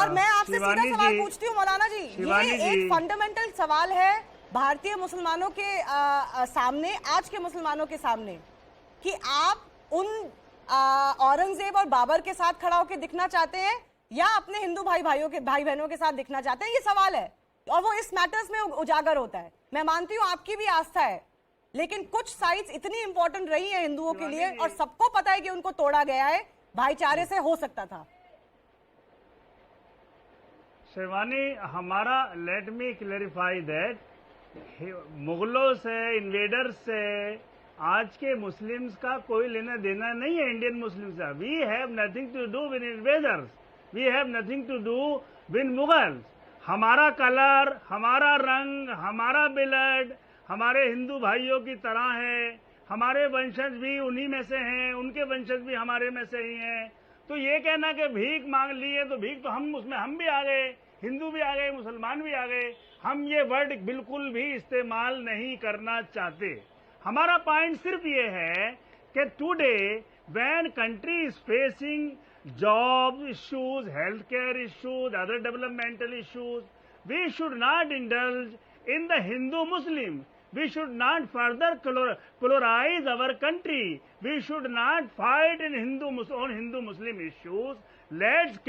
और मैं आपसे सीधा सवाल पूछती हूँ मौलाना जी, ये एक फंडामेंटल सवाल है भारतीय मुसलमानों के सामने, आज के मुसलमानों के सामने, कि आप उन औरंगजेब और बाबर के साथ खड़ा होकर दिखना चाहते हैं या अपने हिंदू भाई बहनों के साथ दिखना चाहते हैं, ये सवाल है। और वो इस मैटर्स में उजागर होता है। मैं मानती हूँ आपकी भी आस्था है, लेकिन कुछ साइट्स इतनी इंपॉर्टेंट रही है हिंदुओं के लिए और सबको पता है कि उनको तोड़ा गया है, भाईचारे से हो सकता था। शिवानी, हमारा, लेट मी क्लैरिफाई दैट, मुगलों से, इन्वेडर्स से आज के मुस्लिम्स का कोई लेना देना नहीं है इंडियन मुस्लिम्स का। We have nothing to do with invaders, we have nothing to do with Mughals. हमारा कलर, हमारा रंग, हमारा ब्लड हमारे हिंदू भाइयों की तरह है, हमारे वंशज भी उन्हीं में से हैं, उनके वंशज भी हमारे में से ही हैं। तो ये कहना कि भीख मांग ली है, तो भीख तो हम भी आ गए, हिंदू भी आ गए, मुसलमान भी आ गए। हम ये वर्ड बिल्कुल भी इस्तेमाल नहीं करना चाहते। हमारा पॉइंट सिर्फ ये है कि today when country is facing job issues, health care issues, other developmental issues, we should not indulge in the Hindu-Muslim. We should not further polarize our country. We should not fight in on Hindu-Muslim issues. Let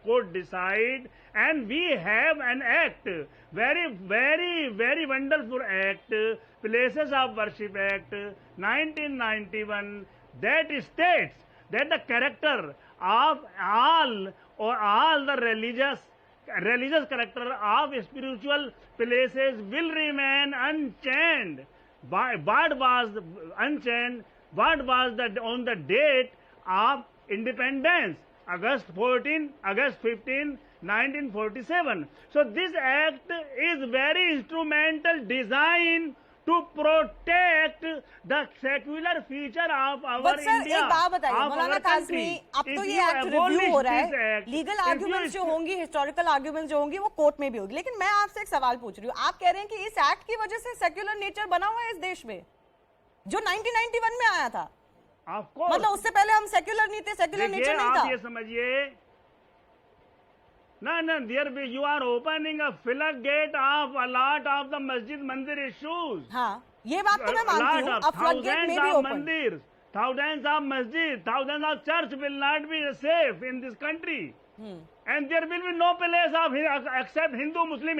court decide, and we have an act, very wonderful act, Places of Worship Act 1991, that states that the character of all the religious character of spiritual places will remain unchanged. What was unchanged? What was on the date of independence? August 15, 1947. So this act is very instrumental design to protect the secular feature of our India. एक बात बताइए मौलाना काज़मी, अब तो ये act review हो रहा है, legal arguments जो होंगी, हिस्टोरिकल आर्ग्यूमेंट्स जो होंगी, वो कोर्ट में भी होगी। लेकिन मैं आपसे एक सवाल पूछ रही हूँ, आप कह रहे हैं कि इस एक्ट की वजह से सेक्युलर नेचर बना हुआ है इस देश में, जो 1991 में आया था। मतलब उससे पहले हम सेक्युलर नहीं थे, सेक्युलर नेचर नहीं था। ये समझिए ना, there you are opening a floodgate of a lot of the masjid mandir issues. हाँ, ये बात तो मैं मानती हूँ। अब floodgate may be open. Thousands of masjid, thousands of church will not be safe in this country. And there will be no place of except Hindu Muslim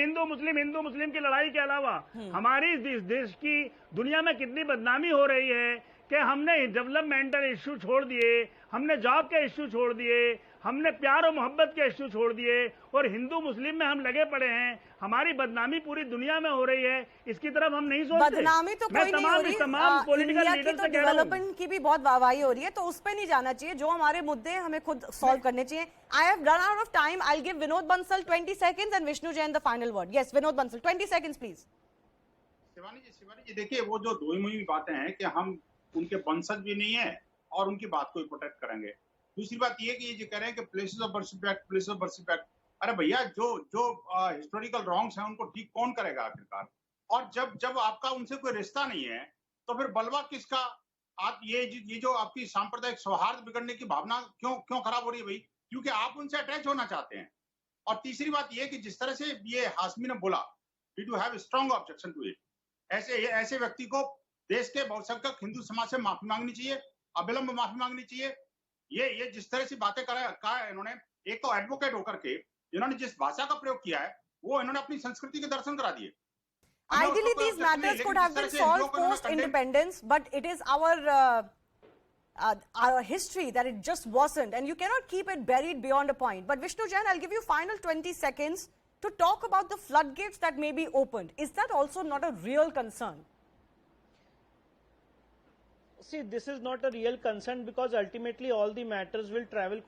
की लड़ाई के अलावा। हमारी इस देश की दुनिया में कितनी बदनामी हो रही है कि हमने डेवलपमेंटल इश्यू छोड़ दिए, हमने जॉब के इश्यू छोड़ दिए, हमने प्यार और मोहब्बत के इश्यू छोड़ दिए और हिंदू मुस्लिम में हम लगे पड़े हैं। हमारी बदनामी पूरी दुनिया में हो रही है, इसकी तरफ हम नहीं सोचते। बदनामी तो कोई नहीं हो रही, इंडिया की तो डेवलपमेंट की भी बहुत वाहवाही हो रही है, तो उस पे नहीं जाना चाहिए। जो हमारे मुद्दे हैं हमें खुद सॉल्व करने चाहिए। I have run out of time, I will give Vinod Bansal 20 seconds and Vishnu Jain the final word. Yes Vinod Bansal 20 seconds please. Shivani ji देखिए, वो जो दो ही बातें हैं कि हम उनके वंशज भी नहीं है और उनकी बात को प्रोटेक्ट करेंगे। दूसरी बात ये कि ये कह रहे हैं कि प्लेसेस ऑफ वर्शिप एक्ट, अरे भैया जो हिस्टोरिकल रॉन्ग्स हैं उनको ठीक कौन करेगा आखिरकार? और जब आपका उनसे कोई रिश्ता नहीं है तो फिर बलवा किसका? आप ये जो आपकी सांप्रदायिक सौहार्द बिगड़ने की भावना क्यों खराब हो रही है भाई? क्योंकि आप उनसे अटैच होना चाहते हैं। और तीसरी बात ये कि जिस तरह से ये हाशमी ने बोला, we do have strong objection to it. ऐसे व्यक्ति को देश के बहुसंख्यक हिंदू समाज से माफी मांगनी चाहिए, अविलंब माफी मांगनी चाहिए। ये जिस तरह से बातें कहा इन्होंने, एक तो एडवोकेट होकर के इन्होंने जिस भाषा का प्रयोग किया है वो इन्होंने अपनी संस्कृति के दर्शन करा दिए। Ideally, these matters could have been solved post-independence, but it is our history that it just wasn't, and you cannot keep it buried beyond a point. But Vishnu Jain, I'll give you final 20 seconds to talk about the floodgates that may be opened. Is that also not a real concern? See, this is not a real concern because ultimately all the matters will travel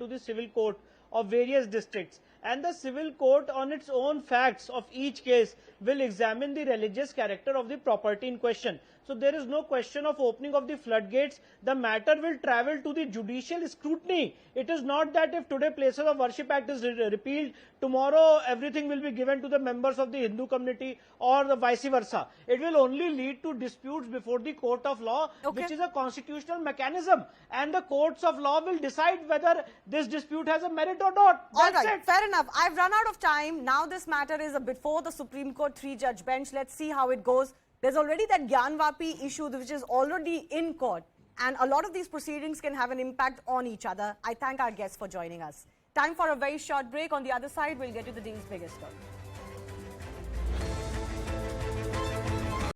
to the civil court of various districts, and the civil court on its own facts of each case will examine the religious character of the property in question. So there is no question of opening of the floodgates. The matter will travel to the judicial scrutiny. It is not that if today Places of Worship Act is repealed, tomorrow everything will be given to the members of the Hindu community or the vice versa. It will only lead to disputes before the court of law, Okay. which is a constitutional mechanism. And the courts of law will decide whether this dispute has a merit or not. All That's right, it. fair enough. I've run out of time. Now this matter is before the Supreme Court 3-judge bench. Let's see how it goes. There's already that Gyanvapi issue which is already in court. And a lot of these proceedings can have an impact on each other. I thank our guests for joining us. Time for a very short break. On the other side, we'll get to the day's biggest story.